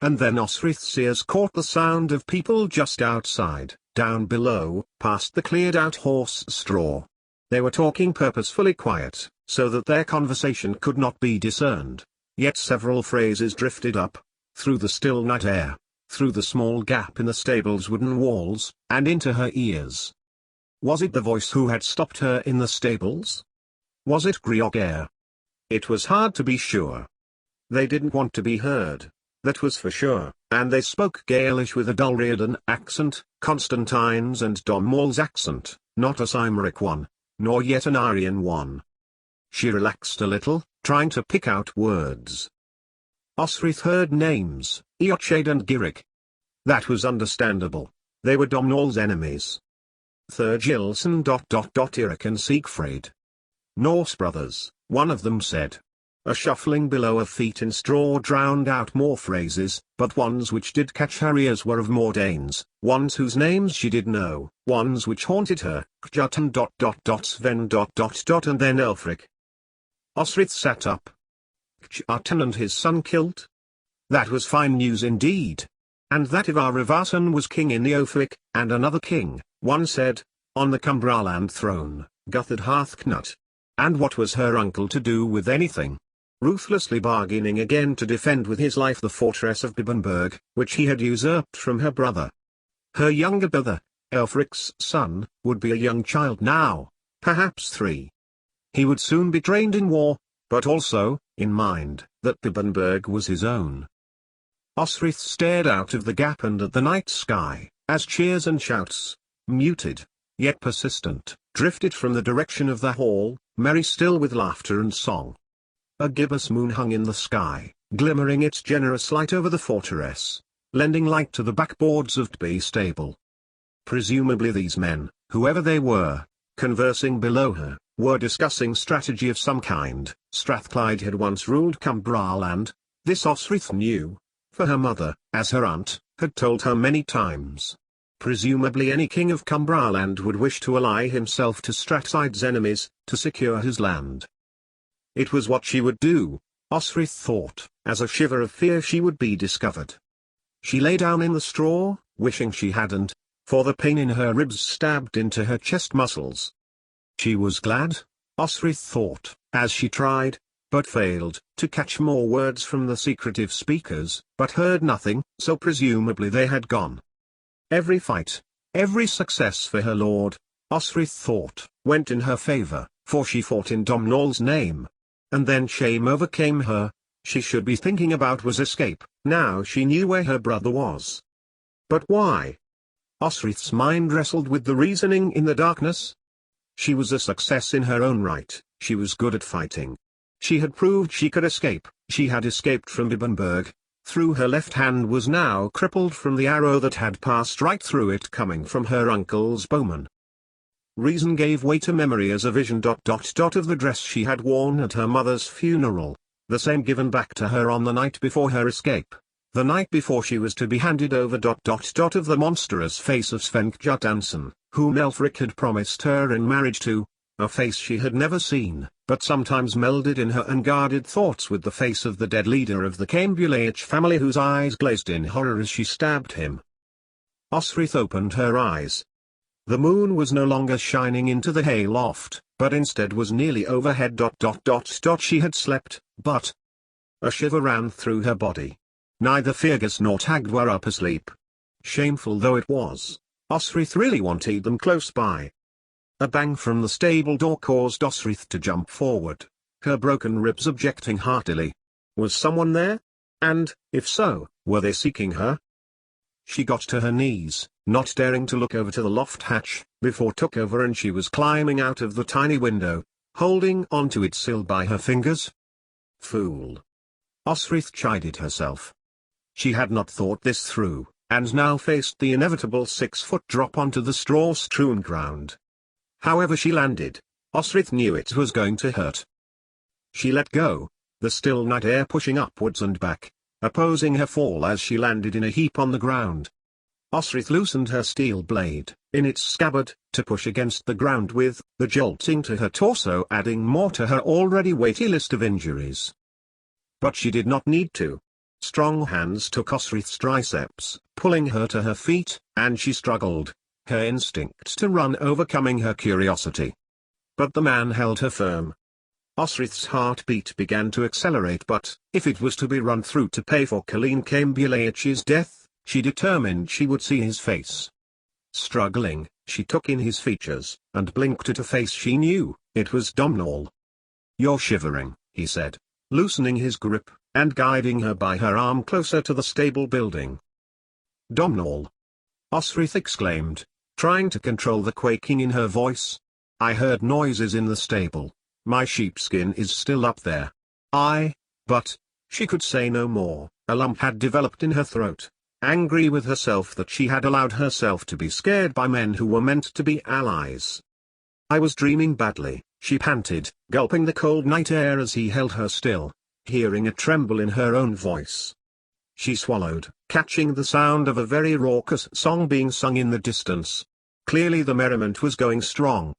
and then Osrith's ears caught the sound of people just outside, down below, past the cleared-out horse straw. They were talking purposefully quiet, so that their conversation could not be discerned, yet several phrases drifted up, through the still night air, through the small gap in the stable's wooden walls, and into her ears. Was it the voice who had stopped her in the stables? Was it Grioghair? It was hard to be sure. They didn't want to be heard, that was for sure, and they spoke Gaelish with a dull Riordan accent, Constantine's and Domhnall's accent, not a Cymric one, nor yet an Aryan one. She relaxed a little, trying to pick out words. Osrith heard names, Eochaid and Giric. That was understandable. They were Domhnall's enemies. Thurgilson. Eric and Siegfried. Norse brothers, one of them said. A shuffling below her feet in straw drowned out more phrases, but ones which did catch her ears were of more Danes, ones whose names she did know, ones which haunted her, Kjartan. Sven. And then Elfric. Osrith sat up. Kjartan and his son killed? That was fine news indeed. And that Ivar Rivarsson was king in the Othwic, and another king, one said, on the Cumbraland throne, Guthred Hearthknut. And what was her uncle to do with anything? Ruthlessly bargaining again to defend with his life the fortress of Bibbenberg, which he had usurped from her brother. Her younger brother, Elfric's son, would be a young child now, perhaps 3. He would soon be trained in war, but also, in mind, that Bibbenberg was his own. Osrith stared out of the gap and at the night sky, as cheers and shouts, muted, yet persistent, drifted from the direction of the hall, merry still with laughter and song. A gibbous moon hung in the sky, glimmering its generous light over the fortress, lending light to the backboards of Tby stable. Presumably these men, whoever they were, conversing below her, were discussing strategy of some kind. Strathclyde had once ruled Cumbraland, this Osrith knew, for her mother, as her aunt, had told her many times. Presumably any king of Cumbraland would wish to ally himself to Strathclyde's enemies, to secure his land. It was what she would do, Osrith thought, as a shiver of fear she would be discovered. She lay down in the straw, wishing she hadn't, for the pain in her ribs stabbed into her chest muscles. She was glad, Osrith thought, as she tried, but failed, to catch more words from the secretive speakers, but heard nothing, so presumably they had gone. Every fight, every success for her lord, Osrith thought, went in her favour, for she fought in Domhnall's name. And then shame overcame her. She should be thinking about was escape, now she knew where her brother was. But why? Osrith's mind wrestled with the reasoning in the darkness. She was a success in her own right, she was good at fighting. She had proved she could escape, she had escaped from Bibbenberg, through her left hand was now crippled from the arrow that had passed right through it coming from her uncle's bowman. Reason gave way to memory as a vision. Of the dress she had worn at her mother's funeral, the same given back to her on the night before her escape, the night before she was to be handed over. Of the monstrous face of Sven Kjartansson, whom Elfric had promised her in marriage to, a face she had never seen, but sometimes melded in her unguarded thoughts with the face of the dead leader of the Cambulach family whose eyes glazed in horror as she stabbed him. Osrith opened her eyes. The moon was no longer shining into the hay loft, but instead was nearly overhead. She had slept, but a shiver ran through her body. Neither Fergus nor Tagd were up asleep. Shameful though it was, Osrith really wanted them close by. A bang from the stable door caused Osrith to jump forward, her broken ribs objecting heartily. Was someone there? And, if so, were they seeking her? She got to her knees, not daring to look over to the loft hatch, before took over and she was climbing out of the tiny window, holding onto its sill by her fingers. Fool! Osrith chided herself. She had not thought this through, and now faced the inevitable 6-foot drop onto the straw-strewn ground. However she landed, Osrith knew it was going to hurt. She let go, the still night air pushing upwards and back, opposing her fall as she landed in a heap on the ground. Osrith loosened her steel blade, in its scabbard, to push against the ground with, the jolting to her torso adding more to her already weighty list of injuries. But she did not need to. Strong hands took Osrith's triceps, pulling her to her feet, and she struggled, her instinct to run overcoming her curiosity. But the man held her firm. Osrith's heartbeat began to accelerate, but, if it was to be run through to pay for Kalin Kambulayach's death, she determined she would see his face. Struggling, she took in his features, and blinked at a face she knew. It was Domhnall. "You're shivering," he said, loosening his grip, and guiding her by her arm closer to the stable building. "Domhnall!" Osrith exclaimed, trying to control the quaking in her voice. "I heard noises in the stable. My sheepskin is still up there." But, she could say no more. A lump had developed in her throat. Angry with herself that she had allowed herself to be scared by men who were meant to be allies. "I was dreaming badly," she panted, gulping the cold night air as he held her still, hearing a tremble in her own voice. She swallowed, catching the sound of a very raucous song being sung in the distance. Clearly the merriment was going strong.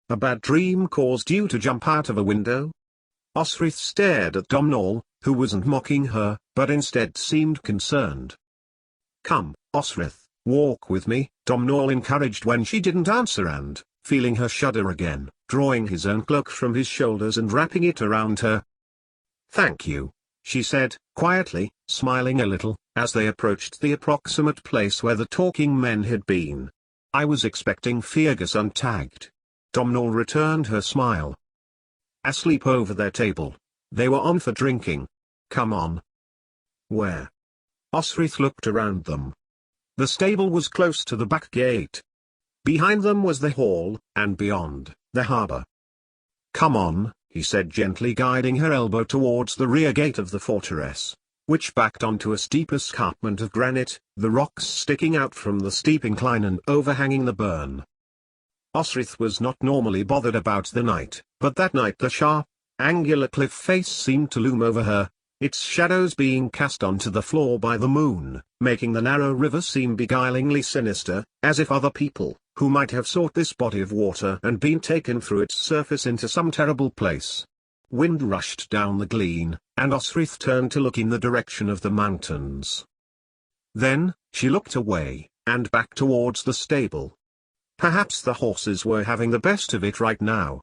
"A bad dream caused you to jump out of a window?" Osrith stared at Domhnall, who wasn't mocking her, but instead seemed concerned. "Come, Osrith, walk with me," Domhnall encouraged when she didn't answer and, feeling her shudder again, drawing his own cloak from his shoulders and wrapping it around her. "Thank you," she said, quietly, smiling a little, as they approached the approximate place where the talking men had been. "I was expecting Fergus untagged." Domhnall returned her smile. "Asleep over their table. They were on for drinking. Come on." "Where?" Osrith looked around them. The stable was close to the back gate. Behind them was the hall, and beyond, the harbour. "Come on," he said, gently guiding her elbow towards the rear gate of the fortress, which backed onto a steep escarpment of granite, the rocks sticking out from the steep incline and overhanging the burn. Osrith was not normally bothered about the night, but that night the sharp, angular cliff face seemed to loom over her, its shadows being cast onto the floor by the moon, making the narrow river seem beguilingly sinister, as if other people, who might have sought this body of water and been taken through its surface into some terrible place. Wind rushed down the glen, and Osrith turned to look in the direction of the mountains. Then, she looked away, and back towards the stable. Perhaps the horses were having the best of it right now.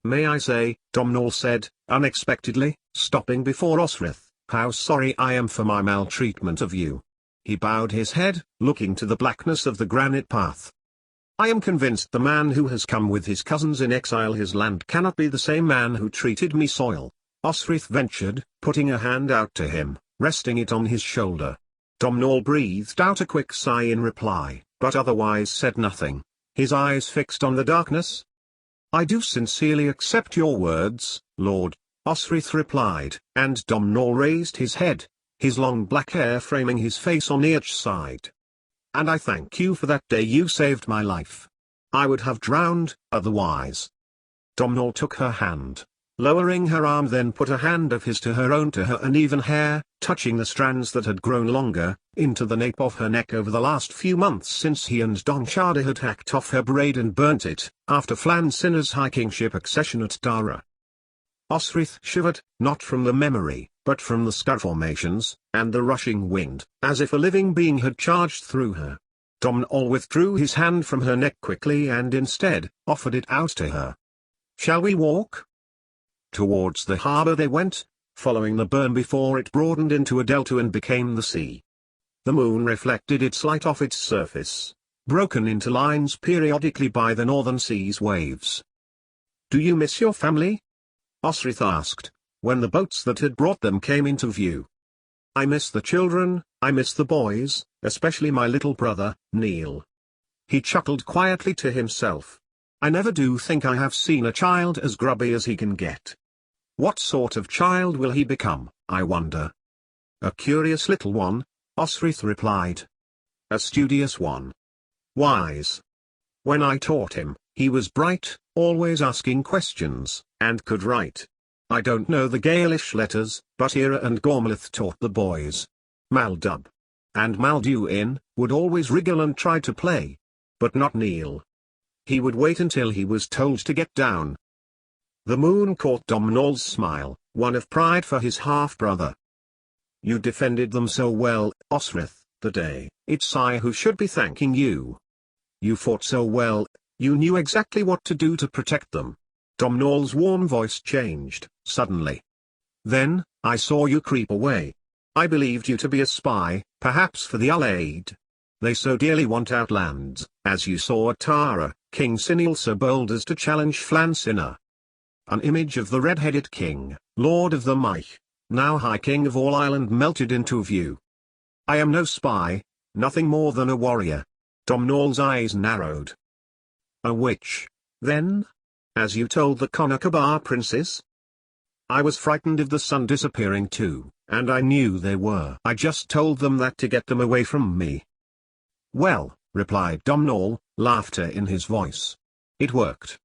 "May I say," Domhnall said, unexpectedly, stopping before Osrith, "how sorry I am for my maltreatment of you." He bowed his head, looking to the blackness of the granite path. "I am convinced the man who has come with his cousins in exile his land cannot be the same man who treated me soil," Osrith ventured, putting a hand out to him, resting it on his shoulder. Domhnall breathed out a quick sigh in reply, but otherwise said nothing, his eyes fixed on the darkness. "I do sincerely accept your words, Lord," Osrith replied, and Domhnall raised his head, his long black hair framing his face on each side. "And I thank you for that day you saved my life. I would have drowned, otherwise." Domhnall took her hand, lowering her arm, then put a hand of his to her own, to her uneven hair, touching the strands that had grown longer, into the nape of her neck over the last few months since he and Don Shada had hacked off her braid and burnt it, after Flan Sinner's high kingship accession at Dara. Osrith shivered, not from the memory, but from the scar formations, and the rushing wind, as if a living being had charged through her. Domhnall withdrew his hand from her neck quickly and instead, offered it out to her. "Shall we walk?" Towards the harbour they went, following the burn before it broadened into a delta and became the sea. The moon reflected its light off its surface, broken into lines periodically by the northern sea's waves. "Do you miss your family?" Osrith asked, when the boats that had brought them came into view. "I miss the children, I miss the boys, especially my little brother, Neil." He chuckled quietly to himself. "I never do think I have seen a child as grubby as he can get. What sort of child will he become, I wonder?" "A curious little one," Osrith replied. "A studious one. Wise. When I taught him, he was bright, always asking questions, and could write. I don't know the Gaelish letters, but Ira and Gormlith taught the boys. Maldub and Malduin would always wriggle and try to play. But not Neil. He would wait until he was told to get down." The moon caught Domhnall's smile, one of pride for his half-brother. You defended them so well, Osrith, the day. It's I who should be thanking you. You fought so well, you knew exactly what to do to protect them. Domhnall's warm voice changed, suddenly. Then, I saw you creep away. I believed you to be a spy, perhaps for the Allied. They so dearly want Outlands, as you saw at Tara, King Sinil so bold as to challenge Flan Sinner. An image of the red-headed king, lord of the Maich, now High King of all Ireland melted into view. I am no spy, nothing more than a warrior. Domhnall's eyes narrowed. A witch, then? As you told the Connacabar princes? I was frightened of the sun disappearing too, and I knew they were. I just told them that to get them away from me. Well, replied Domhnall, laughter in his voice. It worked.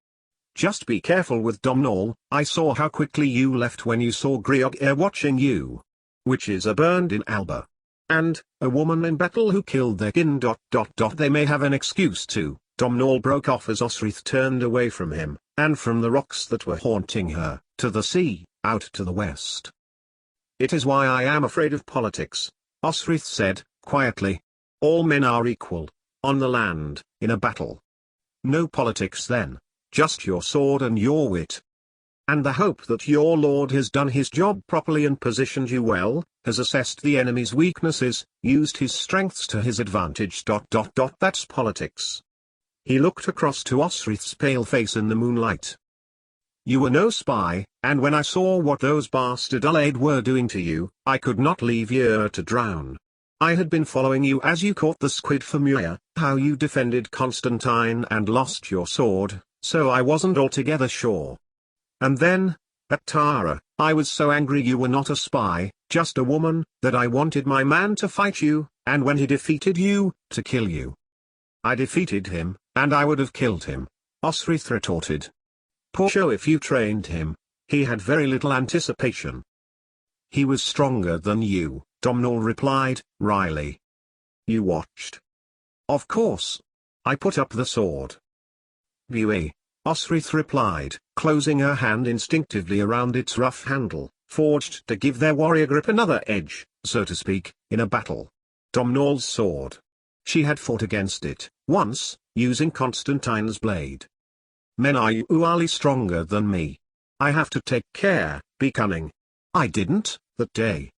Just be careful with Domhnall. I saw how quickly you left when you saw Griog watching you. Witches are burned in Alba. And, a woman in battle who killed their kin. They may have an excuse to. Domhnall broke off as Osrith turned away from him, and from the rocks that were haunting her, to the sea, out to the west. It is why I am afraid of politics, Osrith said, quietly. All men are equal, on the land, in a battle. No politics then, just your sword and your wit. And the hope that your lord has done his job properly and positioned you well, has assessed the enemy's weaknesses, used his strengths to his advantage. That's politics. He looked across to Osrith's pale face in the moonlight. You were no spy, and when I saw what those bastard Allied were doing to you, I could not leave you to drown. I had been following you as you caught the squid for Muir, how you defended Constantine and lost your sword, so I wasn't altogether sure. And then, at Tara, I was so angry you were not a spy, just a woman, that I wanted my man to fight you, and when he defeated you, to kill you. I defeated him, and I would have killed him, Osrith retorted. Poor show if you trained him, he had very little anticipation. He was stronger than you, Domhnall replied, wryly. You watched. Of course. I put up the sword. Vue, Osrith replied, closing her hand instinctively around its rough handle, forged to give their warrior grip another edge, so to speak, in a battle. Domhnall's sword. She had fought against it, once, using Constantine's blade. Men are usually stronger than me. I have to take care, be cunning. I didn't, that day.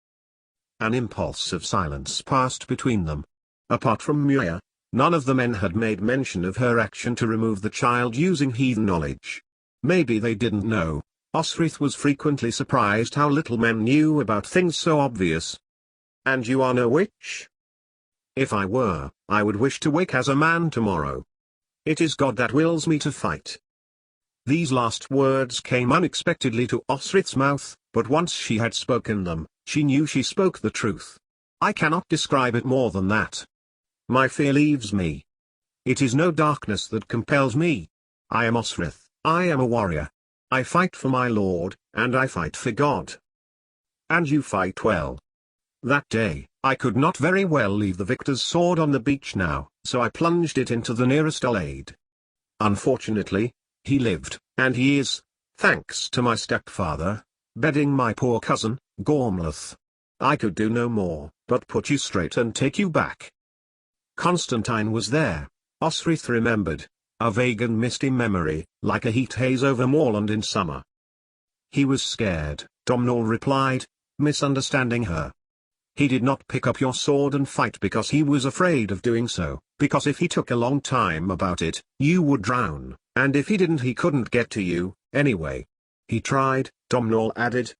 An impulse of silence passed between them. Apart from Muir, none of the men had made mention of her action to remove the child using heathen knowledge. Maybe they didn't know. Osrith was frequently surprised how little men knew about things so obvious. And you are no witch? If I were, I would wish to wake as a man tomorrow. It is God that wills me to fight. These last words came unexpectedly to Osrith's mouth, but once she had spoken them, she knew she spoke the truth. I cannot describe it more than that. My fear leaves me. It is no darkness that compels me. I am Osrith, I am a warrior. I fight for my lord, and I fight for God. And you fight well. That day, I could not very well leave the victor's sword on the beach now, so I plunged it into the nearest Allied. Unfortunately, he lived, and he is, thanks to my stepfather, bedding my poor cousin, Gormlath. I could do no more, but put you straight and take you back. Constantine was there, Osrith remembered, a vague and misty memory, like a heat haze over moorland in summer. He was scared, Domhnall replied, misunderstanding her. He did not pick up your sword and fight because he was afraid of doing so, because if he took a long time about it, you would drown, and if he didn't he couldn't get to you, anyway. He tried, Domhnall added.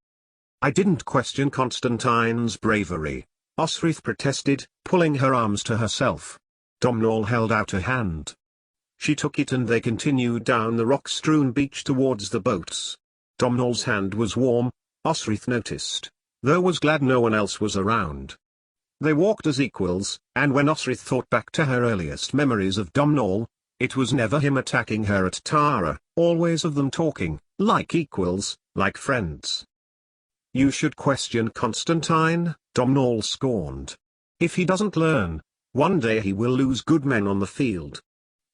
I didn't question Constantine's bravery, Osrith protested, pulling her arms to herself. Domhnall held out a hand. She took it and they continued down the rock-strewn beach towards the boats. Domhnall's hand was warm, Osrith noticed, though was glad no one else was around. They walked as equals, and when Osrith thought back to her earliest memories of Domhnall, it was never him attacking her at Tara, always of them talking, like equals, like friends. You should question Constantine, Domhnall scorned. If he doesn't learn, one day he will lose good men on the field.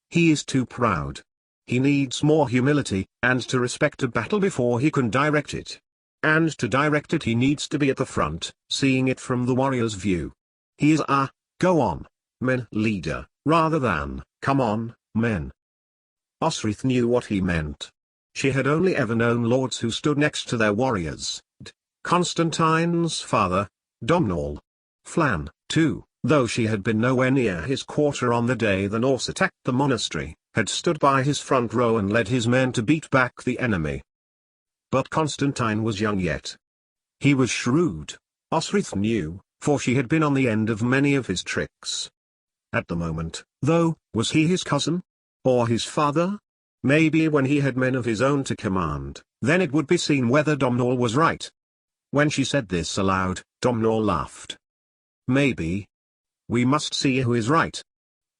He is too proud. He needs more humility, and to respect a battle before he can direct it. and to direct it he needs to be at the front, seeing it from the warrior's view. He is a, go on, men leader, rather than, come on, men. Osrith knew what he meant. She had only ever known lords who stood next to their warriors. Constantine's father, Domhnall. Flann, too, though she had been nowhere near his quarter on the day the Norse attacked the monastery, had stood by his front row and led his men to beat back the enemy. But Constantine was young yet. He was shrewd, Osrith knew, for she had been on the end of many of his tricks. At the moment, though, was he his cousin? Or his father? Maybe when he had men of his own to command, then it would be seen whether Domhnall was right. When she said this aloud, Domhnall laughed. Maybe. We must see who is right.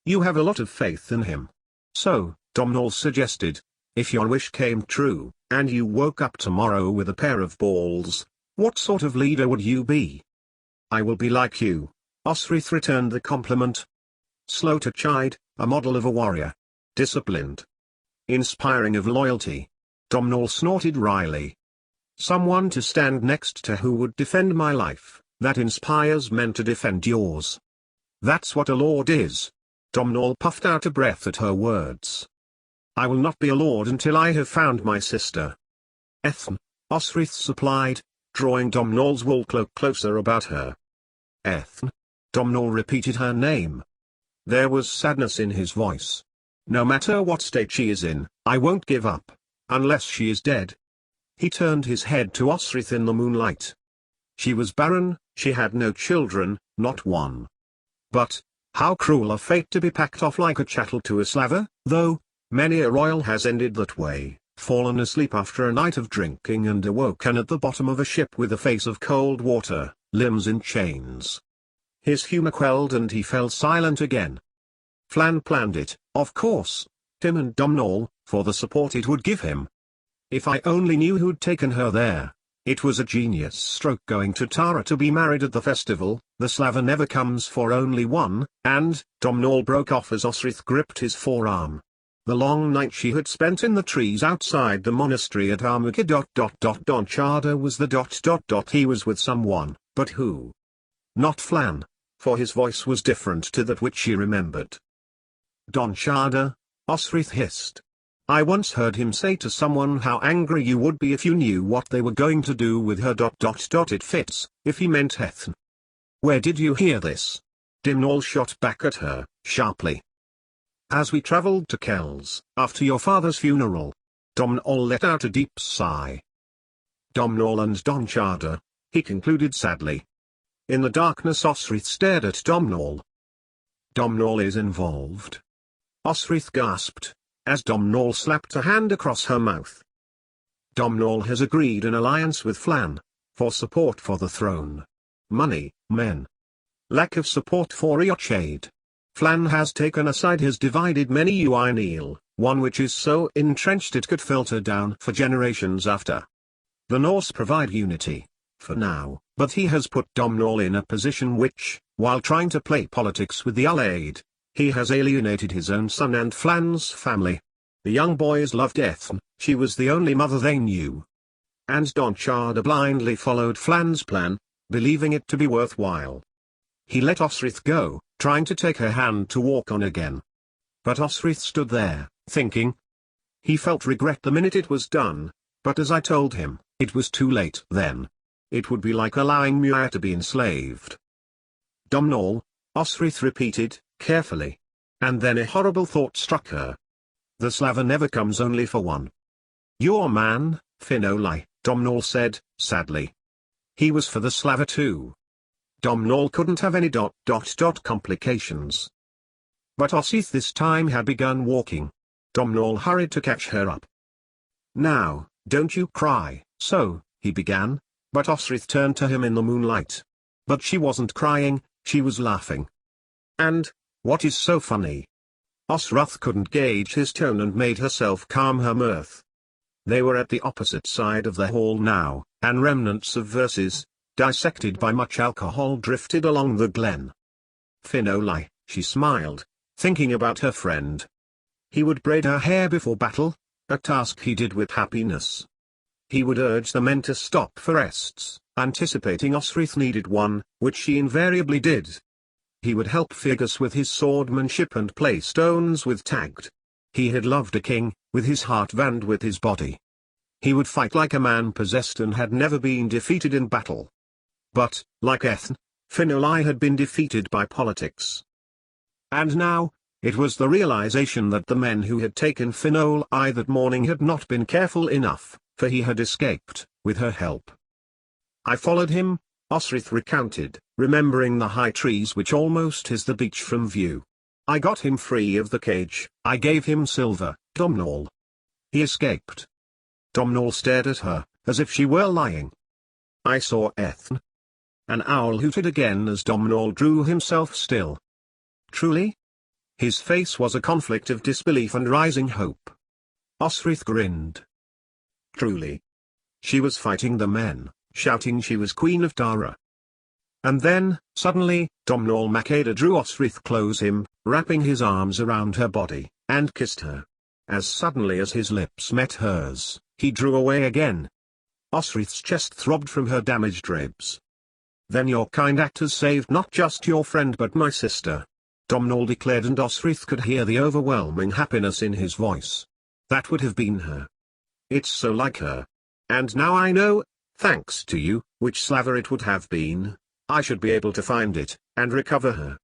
You have a lot of faith in him. So, Domhnall suggested, if your wish came true, and you woke up tomorrow with a pair of balls, what sort of leader would you be? I will be like you, Osrith returned the compliment. Slow to chide, a model of a warrior. Disciplined. Inspiring of loyalty. Domhnall snorted wryly. Someone to stand next to who would defend my life, that inspires men to defend yours. That's what a lord is. Domhnall puffed out a breath at her words. I will not be a lord until I have found my sister. Ethne, Osrith supplied, drawing Domhnall's wool cloak closer about her. Ethne? Domhnall repeated her name. There was sadness in his voice. No matter what state she is in, I won't give up, unless she is dead. He turned his head to Osrith in the moonlight. She was barren, she had no children, not one. But, how cruel a fate to be packed off like a chattel to a slaver, though. Many a royal has ended that way, fallen asleep after a night of drinking and awoken at the bottom of a ship with a face of cold water, limbs in chains. His humour quelled and he fell silent again. Flann planned it, of course, him and Domhnall, for the support it would give him. If I only knew who'd taken her there. It was a genius stroke going to Tara to be married at the festival, the slaver never comes for only one, and, Domhnall broke off as Osrith gripped his forearm. The long night she had spent in the trees outside the monastery at Armagh. Don Chada was the ... He was with someone, but who? Not Flann, for his voice was different to that which she remembered. Don Chada, Osrith hissed. I once heard him say to someone how angry you would be if you knew what they were going to do with her ... It fits, if he meant Ethne. Where did you hear this? Domhnall shot back at her, sharply. As we travelled to Kells, after your father's funeral. Domhnall let out a deep sigh. Domhnall and Don Chada, he concluded sadly. In the darkness Osrith stared at Domhnall. Domhnall is involved. Osrith gasped, as Domhnall slapped a hand across her mouth. Domhnall has agreed an alliance with Flann, for support for the throne. Money, men. Lack of support for Eochaid. Flann has taken aside his divided many Uineel, one which is so entrenched it could filter down for generations after. The Norse provide unity, for now, but he has put Domhnall in a position which, while trying to play politics with the Allied, he has alienated his own son and Flann's family. The young boys loved Ethne, she was the only mother they knew. And Don Chada blindly followed Flann's plan, believing it to be worthwhile. He let Osrith go, trying to take her hand to walk on again. But Osrith stood there, thinking. He felt regret the minute it was done, but as I told him, it was too late then. It would be like allowing Muir to be enslaved. Domhnall, Osrith repeated, carefully. And then a horrible thought struck her. The slaver never comes only for one. Your man, Finolai, Domhnall said, sadly. He was for the slaver too. Domhnall couldn't have any ... complications. But Osrith this time had begun walking. Domhnall hurried to catch her up. Now, don't you cry, so, he began, but Osrith turned to him in the moonlight. But she wasn't crying, she was laughing. And, what is so funny? Osrith couldn't gauge his tone and made herself calm her mirth. They were at the opposite side of the hall now, and remnants of verses, dissected by much alcohol, drifted along the glen. Finolai, she smiled, thinking about her friend. He would braid her hair before battle, a task he did with happiness. He would urge the men to stop for rests, anticipating Osrith needed one, which she invariably did. He would help Fergus with his swordmanship and play stones with Tagged. He had loved a king, with his heart and with his body. He would fight like a man possessed and had never been defeated in battle. But, like Ethne, Finolai had been defeated by politics. And now, it was the realization that the men who had taken Finolai that morning had not been careful enough, for he had escaped, with her help. I followed him, Osrith recounted, remembering the high trees which almost hid the beach from view. I got him free of the cage, I gave him silver, Domhnall. He escaped. Domhnall stared at her, as if she were lying. I saw Ethne. An owl hooted again as Domhnall drew himself still. Truly? His face was a conflict of disbelief and rising hope. Osrith grinned. Truly. She was fighting the men, shouting she was Queen of Dara. And then, suddenly, Domhnall Macedo drew Osrith close him, wrapping his arms around her body, and kissed her. As suddenly as his lips met hers, he drew away again. Osrith's chest throbbed from her damaged ribs. Then your kind act has saved not just your friend but my sister, Domhnall declared, and Osrith could hear the overwhelming happiness in his voice. That would have been her. It's so like her. And now I know, thanks to you, which slaver it would have been. I should be able to find it, and recover her.